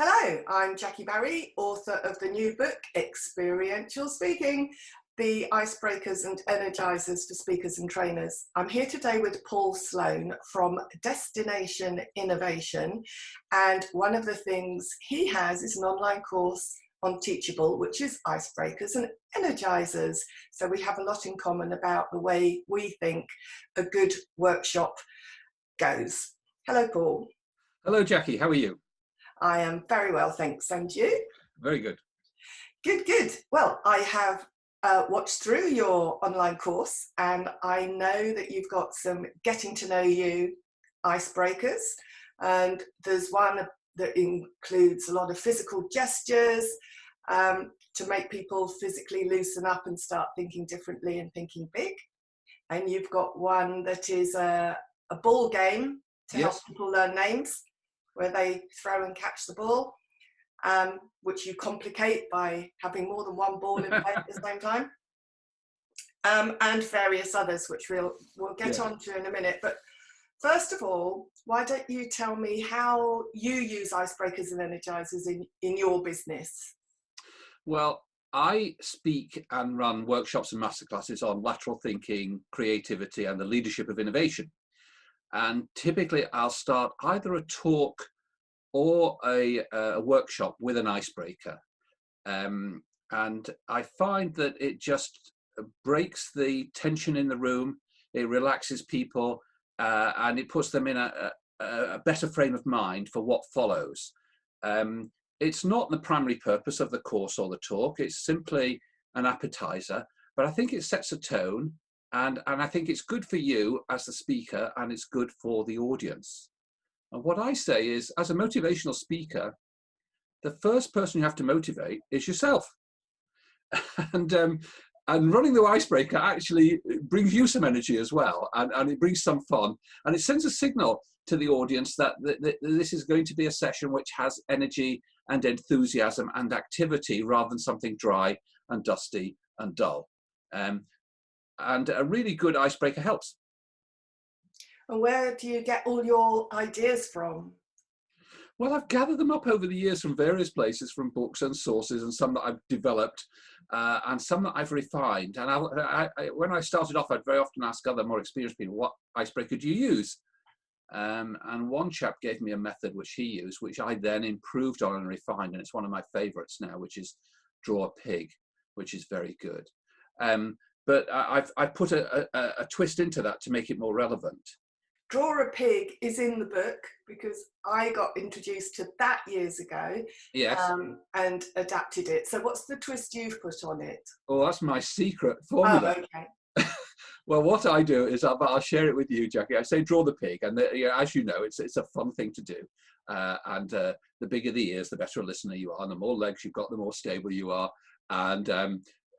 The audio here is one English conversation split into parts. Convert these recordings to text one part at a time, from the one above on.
Hello, I'm Jackie Barry, author of the new book, Experiential Speaking, the Icebreakers and Energizers for Speakers and Trainers. I'm here today with Paul Sloane from Destination Innovation, and one of the things he has is an online course on Teachable, which is Icebreakers and Energizers. So we have a lot in common about the way we think a good workshop goes. Hello, Paul. Hello, Jackie. How are you? I am very well, thanks. And you? Very good. Good, good. Well, I have watched through your online course, and I know that you've got some getting to know you icebreakers, and there's one that includes a lot of physical gestures to make people physically loosen up and start thinking differently and thinking big. And you've got one that is a ball game to help people learn names, where they throw and catch the ball, which you complicate by having more than one ball in play at the same time, and various others, which we'll get on to in a minute. But first of all, why don't you tell me how you use icebreakers and energizers in your business? Well, I speak and run workshops and masterclasses on lateral thinking, creativity, and the leadership of innovation. And typically I'll start either a talk or a workshop with an icebreaker. And I find that it just breaks the tension in the room, it relaxes people, and it puts them in a better frame of mind for what follows. It's not the primary purpose of the course or the talk, it's simply an appetizer, but I think it sets a tone. And I think it's good for you as the speaker, and it's good for the audience. And what I say is, as a motivational speaker, the first person you have to motivate is yourself. And running the icebreaker actually brings you some energy as well, and it brings some fun. And it sends a signal to the audience that this is going to be a session which has energy and enthusiasm and activity rather than something dry and dusty and dull. And a really good icebreaker helps. And where do you get all your ideas from? Well, I've gathered them up over the years from various places, from books and sources, and some that I've developed, and some that I've refined. And when I started off, I'd very often ask other more experienced people, what icebreaker do you use? And one chap gave me a method which he used, which I then improved on and refined, and it's one of my favorites now, which is draw a pig, which is very good. But I've put a twist into that to make it more relevant. Draw a Pig is in the book because I got introduced to that years ago. Yes. And adapted it. So what's the twist you've put on it? Oh, that's my secret formula. Oh, okay. Well, what I do is I'll share it with you, Jackie. I say draw the pig, and as you know, it's a fun thing to do. And the bigger the ears, the better a listener you are. And the more legs you've got, the more stable you are. And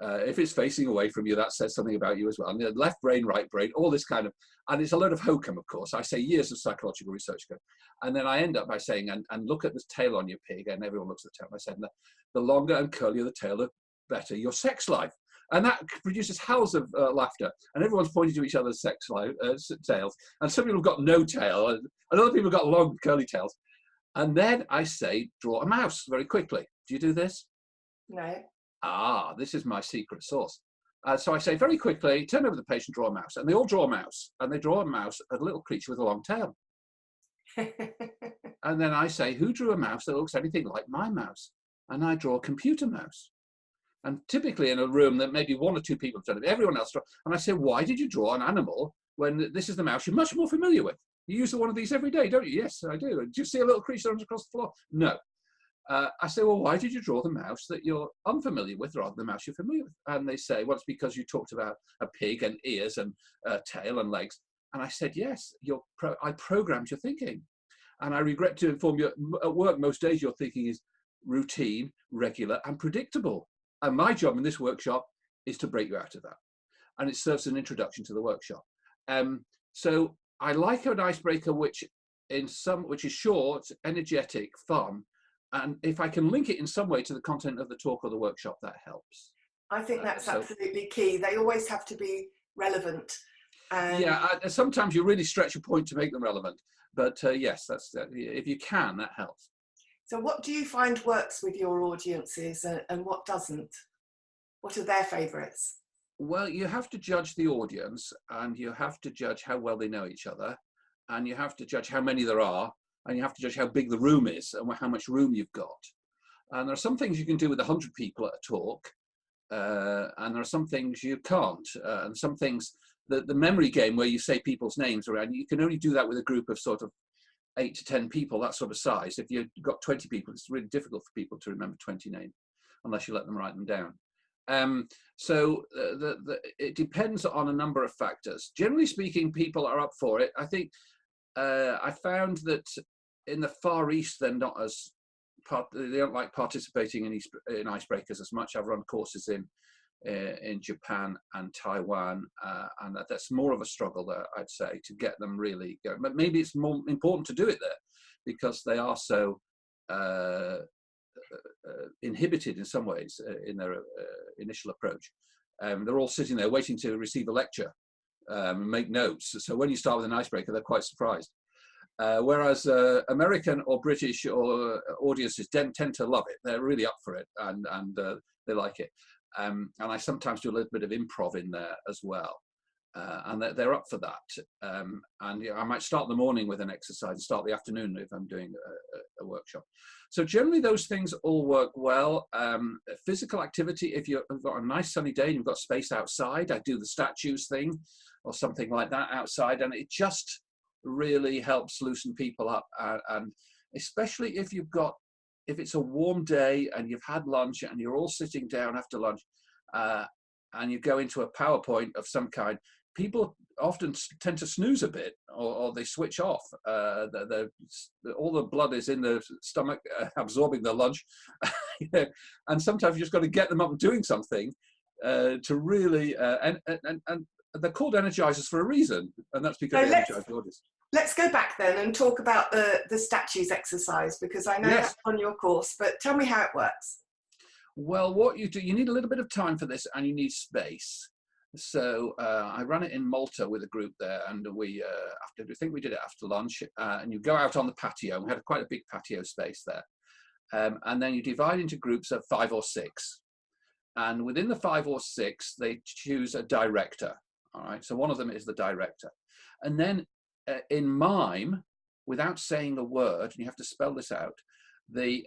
if it's facing away from you, that says something about you as well. And the left brain, right brain, all this kind of, and it's a load of hokum, of course. I say years of psychological research ago. And then I end up by saying, and look at the tail on your pig, and everyone looks at the tail. I said, the longer and curlier the tail, the better your sex life. And that produces howls of laughter. And everyone's pointing to each other's tails. And some people have got no tail, and other people have got long curly tails. And then I say, draw a mouse very quickly. Do you do this? No. Ah, this is my secret sauce. So I say very quickly, turn over the page and draw a mouse. And they all draw a mouse. And they draw a mouse, a little creature with a long tail. And then I say, who drew a mouse that looks anything like my mouse? And I draw a computer mouse. And typically in a room that maybe one or two people have done it, everyone else draw. And I say, why did you draw an animal when this is the mouse you're much more familiar with? You use one of these every day, don't you? Yes, I do. Do you see a little creature that runs across the floor? No. I say, well, why did you draw the mouse that you're unfamiliar with rather than the mouse you're familiar with? And they say, well, it's because you talked about a pig and ears and tail and legs. And I said, yes, I programmed your thinking. And I regret to inform you, at work, most days your thinking is routine, regular, and predictable. And my job in this workshop is to break you out of that. And it serves as an introduction to the workshop. So I like an icebreaker which is short, energetic, fun. And if I can link it in some way to the content of the talk or the workshop, that helps. I think that's absolutely key. They always have to be relevant. Yeah, sometimes you really stretch a point to make them relevant. But yes, if you can, that helps. So what do you find works with your audiences, and what doesn't? What are their favourites? Well, you have to judge the audience, and you have to judge how well they know each other, and you have to judge how many there are, and you have to judge how big the room is and how much room you've got. And there are some things you can do with 100 people at a talk, and there are some things you can't. And some things, the memory game where you say people's names around, you can only do that with a group of sort of 8 to 10 people, that sort of size. If you've got 20 people, it's really difficult for people to remember 20 names unless you let them write them down. So it depends on a number of factors. Generally speaking, people are up for it. I think I found that in the Far East, they're not as they don't like participating in icebreakers as much. I've run courses in Japan and Taiwan, and that's more of a struggle there, I'd say, to get them really going. But maybe it's more important to do it there because they are so inhibited in some ways in their initial approach. They're all sitting there waiting to receive a lecture and make notes. So when you start with an icebreaker, they're quite surprised. Whereas American or British or audiences tend to love it. They're really up for it, and they like it. And I sometimes do a little bit of improv in there as well. And they're up for that. And I might start the morning with an exercise and start the afternoon if I'm doing a workshop. So generally those things all work well. Physical activity, if you've got a nice sunny day and you've got space outside, I do the statues thing or something like that outside, and it just really helps loosen people up. And especially if it's a warm day and you've had lunch and you're all sitting down after lunch and you go into a PowerPoint of some kind, people often tend to snooze a bit or they switch off. All the blood is in the stomach absorbing the lunch. And sometimes you just got to get them up and doing something to really, and they're called energizers for a reason, and that's because they energize the audience. Let's go back then and talk about the statues exercise, because I know that's on your course, but tell me how it works. Well, what you do, you need a little bit of time for this and you need space. So I ran it in Malta with a group there, and I think we did it after lunch, and you go out on the patio. We had quite a big patio space there. And then you divide into groups of 5 or 6. And within the 5 or 6, they choose a director. All right, so one of them is the director. And then in mime, without saying a word, and you have to spell this out, the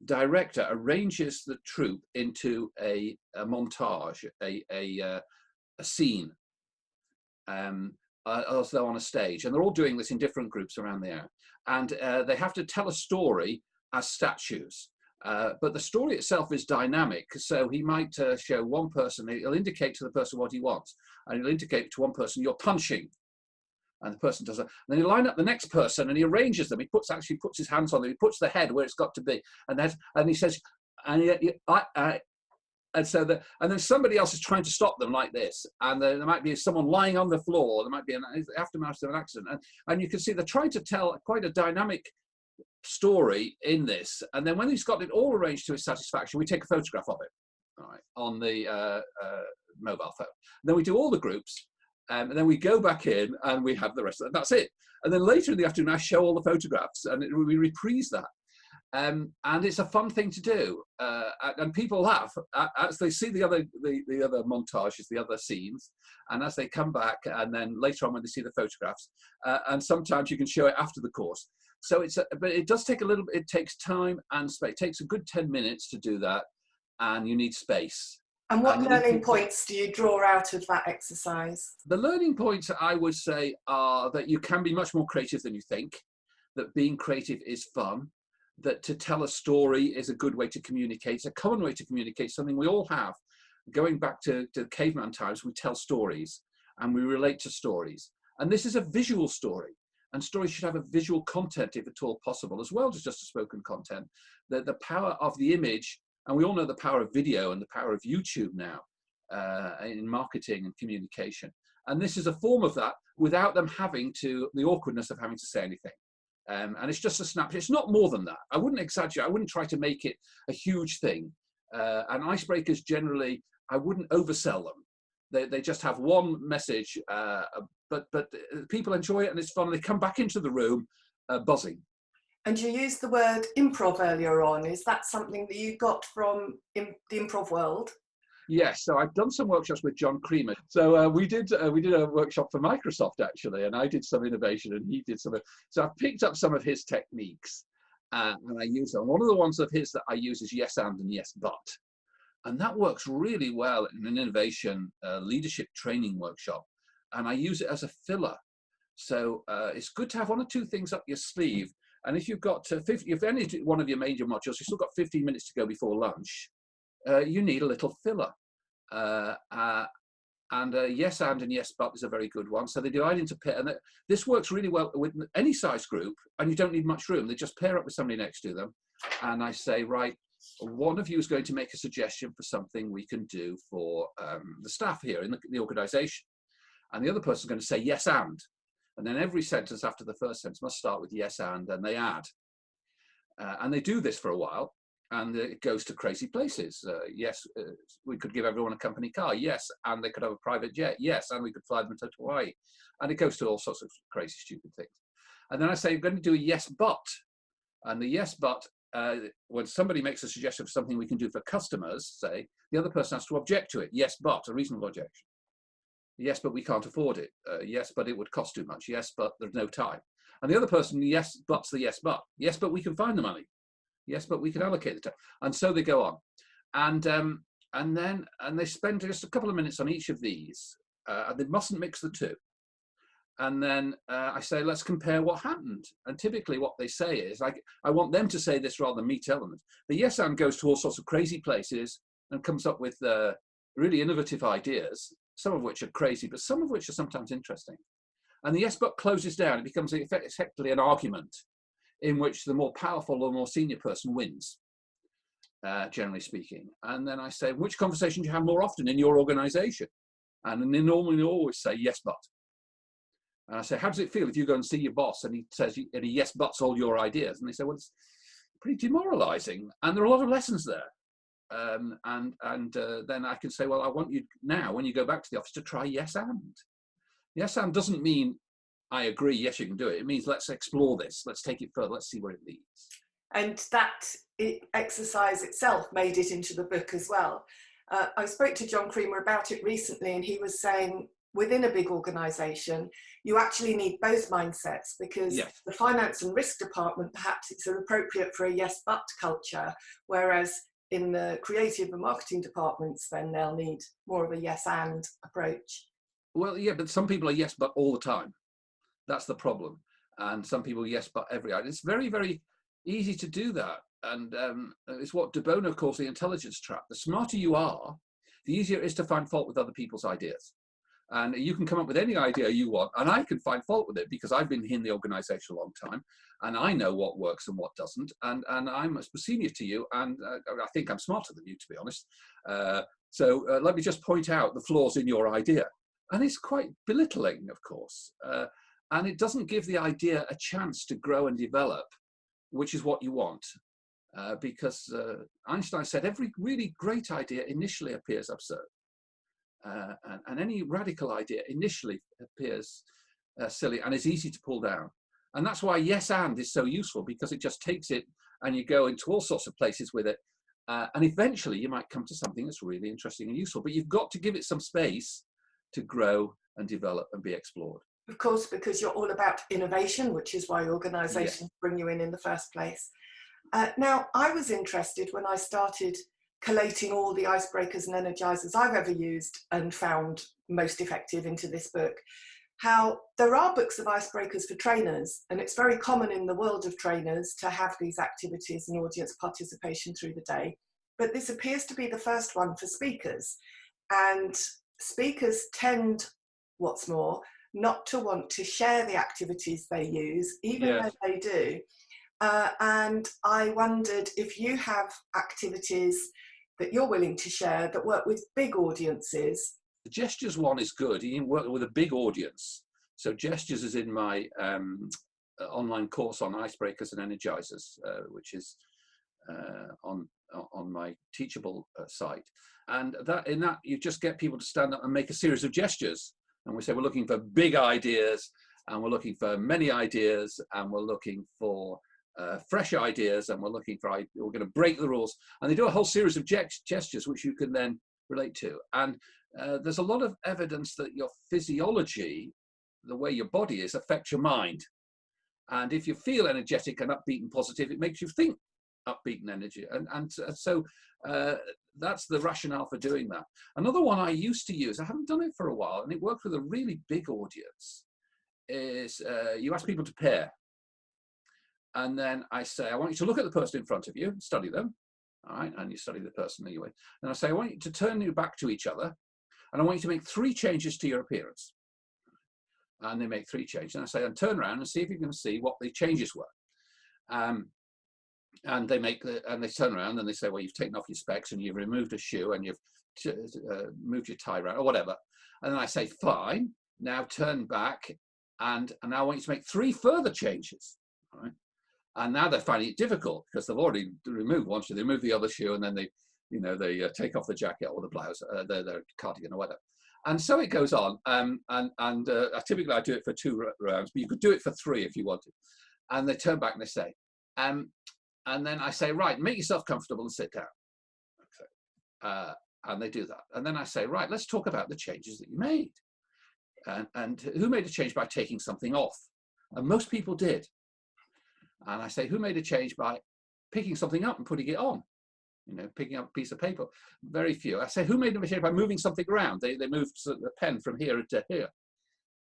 director arranges the troupe into a montage, a scene, as though on a stage. And they're all doing this in different groups around the hour. And they have to tell a story as statues. But the story itself is dynamic. So he might show one person, he'll indicate to the person what he wants. And he'll indicate to one person, you're punching. And the person does that. And then he line up the next person and he arranges them. He actually puts his hands on them. He puts the head where it's got to be. And he says, and then somebody else is trying to stop them like this. And there might be someone lying on the floor. There might be an aftermath of an accident. And you can see they're trying to tell quite a dynamic story in this. And then when he's got it all arranged to his satisfaction, we take a photograph of it, all right, on the mobile phone. And then we do all the groups. And then we go back in and we have the rest of it. That's it. And then later in the afternoon, I show all the photographs and we reprise that. And it's a fun thing to do. And people laugh as they see the other montages, the other scenes. And as they come back, and then later on when they see the photographs, and sometimes you can show it after the course. So but it does take it takes time and space. It takes a good 10 minutes to do that. And you need space. And what learning points do you draw out of that exercise? The learning points, I would say, are that you can be much more creative than you think, that being creative is fun, that to tell a story is a good way to communicate. It's a common way to communicate, something we all have. Going back to caveman times, we tell stories and we relate to stories. And this is a visual story. And stories should have a visual content, if at all possible, as well as just a spoken content. The power of the image, and we all know the power of video and the power of YouTube now in marketing and communication. And this is a form of that without them having the awkwardness of having to say anything. And it's just a snapshot. It's not more than that. I wouldn't exaggerate. I wouldn't try to make it a huge thing. And icebreakers generally, I wouldn't oversell them. They just have one message, but people enjoy it and it's fun. They come back into the room buzzing. And you used the word improv earlier on. Is that something that you got from the improv world? Yes, so I've done some workshops with John Creamer. So we did a workshop for Microsoft actually, and I did some innovation, and he did some. So I've picked up some of his techniques, and I use them. One of the ones of his that I use is yes and yes but, and that works really well in an innovation leadership training workshop, and I use it as a filler. So it's good to have one or two things up your sleeve. And if you've got 50, if any one of your major modules, you've still got 15 minutes to go before lunch. You need a little filler. Yes and yes but is a very good one. So they divide into pair, and this works really well with any size group, and you don't need much room. They just pair up with somebody next to them, and I say, right, one of you is going to make a suggestion for something we can do for the staff here in the organization, and the other person is going to say yes and then every sentence after the first sentence must start with yes and they add, and they do this for a while. And it goes to crazy places. Yes, we could give everyone a company car. Yes, and they could have a private jet. Yes, and we could fly them to Hawaii. And it goes to all sorts of crazy, stupid things. And then I say, I'm going to do a yes, but. And the yes, but, when somebody makes a suggestion for something we can do for customers, say, the other person has to object to it. Yes, but, a reasonable objection. Yes, but we can't afford it. Yes, but it would cost too much. Yes, but there's no time. And the other person, yes, but's the yes, but. Yes, but we can find the money. Yes, but we can allocate the time, and so they go on, and then they spend just a couple of minutes on each of these, and they mustn't mix the two. And then I say, let's compare what happened. And typically, what they say is, like, I want them to say this rather than me tell them. The yes and goes to all sorts of crazy places and comes up with really innovative ideas, some of which are crazy, but some of which are sometimes interesting. And the yes but closes down. It becomes effectively an argument, in which the more powerful or more senior person wins, generally speaking. And then I say, which conversation do you have more often in your organization? And they normally always say, yes, but. And I say, how does it feel if you go and see your boss and he says, and he yes, buts all your ideas? And they say, well, it's pretty demoralizing. And there are a lot of lessons there. Then I can say, well, I want you now, when you go back to the office, to try yes and. Yes and doesn't mean I agree, yes, you can do it. It means let's explore this. Let's take it further. Let's see where it leads. And that exercise itself made it into the book as well. I spoke to John Creamer about it recently, and he was saying within a big organization, you actually need both mindsets, because yes. The finance and risk department, perhaps it's appropriate for a yes but culture, whereas in the creative and marketing departments, then they'll need more of a yes and approach. Well, yeah, but some people are yes but all the time. That's the problem. And some people, yes, but every item. It's very, very easy to do that. And it's what De Bono calls the intelligence trap. The smarter you are, the easier it is to find fault with other people's ideas. And you can come up with any idea you want, and I can find fault with it because I've been in the organization a long time, and I know what works and what doesn't. And I'm a senior to you, and I think I'm smarter than you, to be honest. So let me just point out the flaws in your idea. And it's quite belittling, of course. And it doesn't give the idea a chance to grow and develop, which is what you want. Because Einstein said every really great idea initially appears absurd. And any radical idea initially appears silly and is easy to pull down. And that's why yes and is so useful, because it just takes it and you go into all sorts of places with it. And eventually you might come to something that's really interesting and useful, but you've got to give it some space to grow and develop and be explored. Of course, because you're all about innovation, which is why organizations bring you in the first place. Now, I was interested when I started collating all the icebreakers and energizers I've ever used and found most effective into this book, how there are books of icebreakers for trainers, and it's very common in the world of trainers to have these activities and audience participation through the day. But this appears to be the first one for speakers. And speakers tend, what's more, not to want to share the activities they use, even though they do. And I wondered if you have activities that you're willing to share that work with big audiences. The gestures one is good. You can work with a big audience. So gestures is in my online course on icebreakers and energizers, which is on my Teachable site. And in that, you just get people to stand up and make a series of gestures. And we say we're looking for big ideas, and we're looking for many ideas, and we're looking for fresh ideas, and we're looking for, we're going to break the rules. And they do a whole series of gestures which you can then relate to. And there's a lot of evidence that your physiology, the way your body is, affects your mind. And if you feel energetic and upbeat and positive, it makes you think upbeat and energy. So that's the rationale for doing that. Another one I used to use, I haven't done it for a while, and it worked with a really big audience, is you ask people to pair. And then I say, I want you to look at the person in front of you, study them, all right? And you study the person anyway. And I say, I want you to turn your back to each other, and I want you to make 3 changes to your appearance. And they make 3 changes. And I say, and turn around and see if you can see what the changes were. And they turn around and they say, well, you've taken off your specs and you've removed a shoe and you've moved your tie around or whatever. And then I say, fine, now turn back, and now I want you to make 3 further changes. All right? And now they're finding it difficult because they've already removed one shoe, they remove the other shoe, and then they take off the jacket or the blouse, their cardigan or whatever. And so it goes on. Typically I do it for 2 rounds, but you could do it for 3 if you wanted. And they turn back and they say, and then I say, right, make yourself comfortable and sit down. Okay. And they do that. And then I say, right, let's talk about the changes that you made. And who made a change by taking something off? And most people did. And I say, who made a change by picking something up and putting it on? You know, picking up a piece of paper. Very few. I say, who made a change by moving something around? They moved the pen from here to here.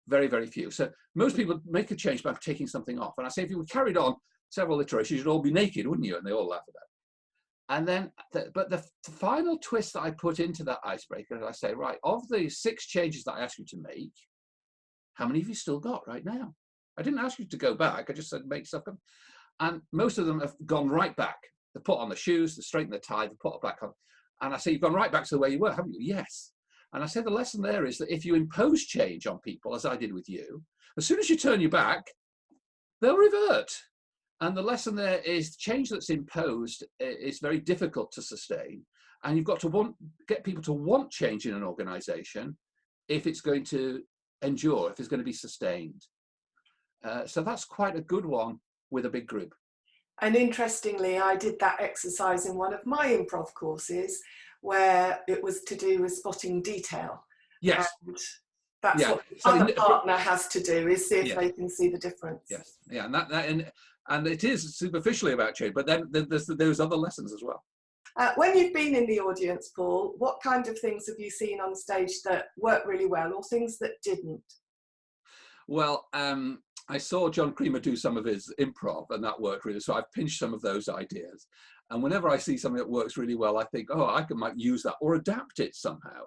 Very, very few. So most people make a change by taking something off. And I say, if you carried on several iterations, you'd all be naked, wouldn't you? And they all laugh at that. And then, but the final twist that I put into that icebreaker is I say, right, of the 6 changes that I asked you to make, how many have you still got right now? I didn't ask you to go back. I just said, make stuff. And most of them have gone right back. They put on the shoes, they straighten the tie, they put it back on. And I say, you've gone right back to the way you were, haven't you? Yes. And I say the lesson there is that if you impose change on people, as I did with you, as soon as you turn your back, they'll revert. And the lesson there is change that's imposed is very difficult to sustain. And you've got to get people to want change in an organization if it's going to endure, if it's going to be sustained. So that's quite a good one with a big group. And interestingly, I did that exercise in one of my improv courses where it was to do with spotting detail. Yes. And that's what the other partner has to do, is see if they can see the difference. Yes. Yeah. And it is superficially about change, but then there's those other lessons as well. When you've been in the audience, Paul, what kind of things have you seen on stage that worked really well, or things that didn't? Well, I saw John Creamer do some of his improv, and that worked really. So I've pinched some of those ideas. And whenever I see something that works really well, I think, oh, I might use that or adapt it somehow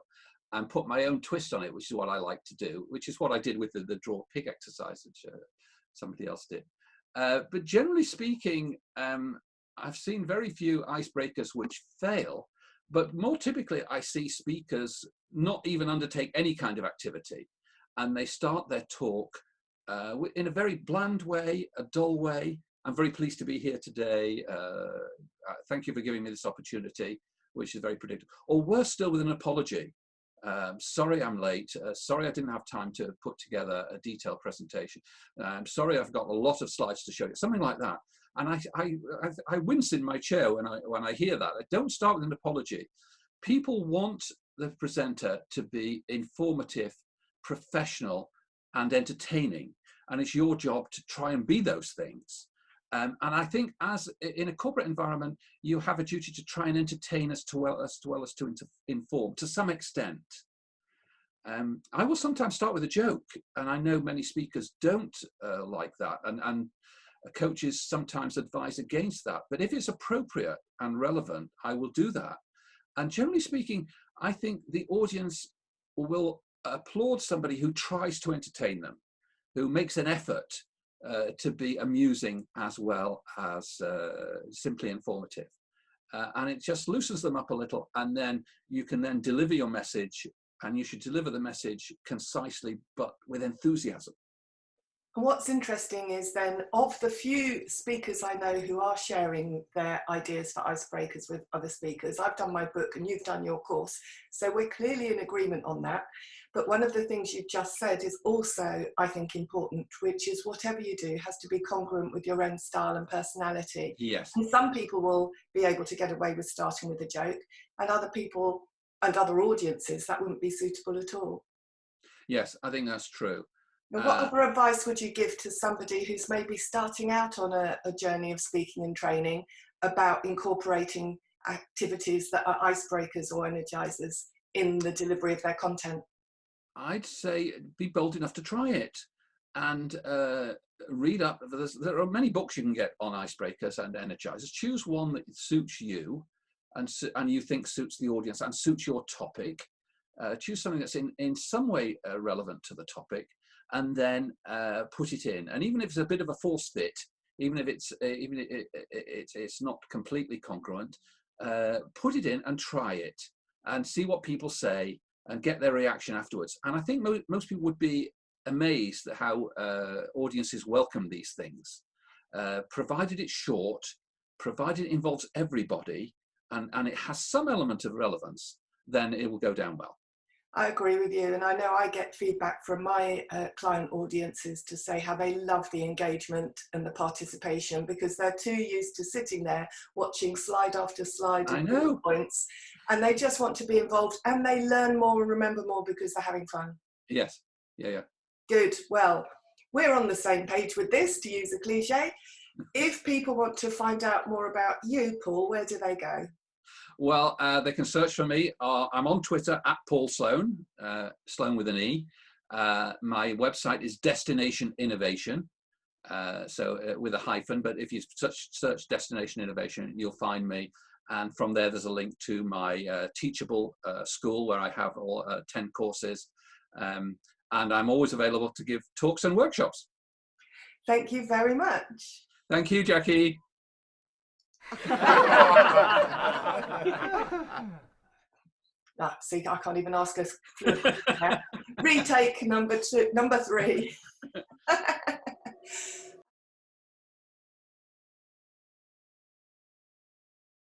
and put my own twist on it, which is what I like to do, which is what I did with the draw pig exercise, which somebody else did. But generally speaking, I've seen very few icebreakers which fail, but more typically I see speakers not even undertake any kind of activity, and they start their talk in a very bland way, a dull way. I'm very pleased to be here today. Thank you for giving me this opportunity, which is very predictable. Or worse still, with an apology. Sorry I'm late. Sorry I didn't have time to put together a detailed presentation. I'm sorry I've got a lot of slides to show you. Something like that. And I wince in my chair when I hear that. I don't start with an apology. People want the presenter to be informative, professional, and entertaining. And it's your job to try and be those things. And I think as in a corporate environment, you have a duty to try and entertain as well as to inform to some extent. I will sometimes start with a joke, and I know many speakers don't like that, and coaches sometimes advise against that. But if it's appropriate and relevant, I will do that. And generally speaking, I think the audience will applaud somebody who tries to entertain them, who makes an effort to be amusing as well as simply informative. And it just loosens them up a little, and then you can then deliver your message, and you should deliver the message concisely, but with enthusiasm. And what's interesting is then, of the few speakers I know who are sharing their ideas for icebreakers with other speakers, I've done my book and you've done your course, so we're clearly in agreement on that. But one of the things you just said is also, I think, important, which is whatever you do has to be congruent with your own style and personality. Yes. And some people will be able to get away with starting with a joke, and other people and other audiences, that wouldn't be suitable at all. Yes, I think that's true. And what other advice would you give to somebody who's maybe starting out on a journey of speaking and training about incorporating activities that are icebreakers or energizers in the delivery of their content? I'd say be bold enough to try it and read up. There are many books you can get on icebreakers and energizers. Choose one that suits you and you think suits the audience and suits your topic. Choose something that's in some way relevant to the topic, and then put it in. And even if it's a bit of a false fit, even if it's not completely congruent, put it in and try it and see what people say and get their reaction afterwards. And I think most people would be amazed at how audiences welcome these things, provided it's short, provided it involves everybody, and it has some element of relevance, then it will go down well. I agree with you, and I know I get feedback from my client audiences to say how they love the engagement and the participation, because they're too used to sitting there watching slide after slide I and know. points, and they just want to be involved, and they learn more and remember more because they're having fun. Yes. Yeah. Good. Well, we're on the same page with this, to use a cliche. If people want to find out more about you, Paul, where do they go? Well, they can search for me. I'm on Twitter at Paul Sloane, Sloane with an E. My website is Destination Innovation, with a hyphen, but if you search Destination Innovation, you'll find me. And from there, there's a link to my Teachable school where I have all 10 courses. And I'm always available to give talks and workshops. Thank you very much. Thank you, Jackie. See, I can't even ask us. Retake number 3.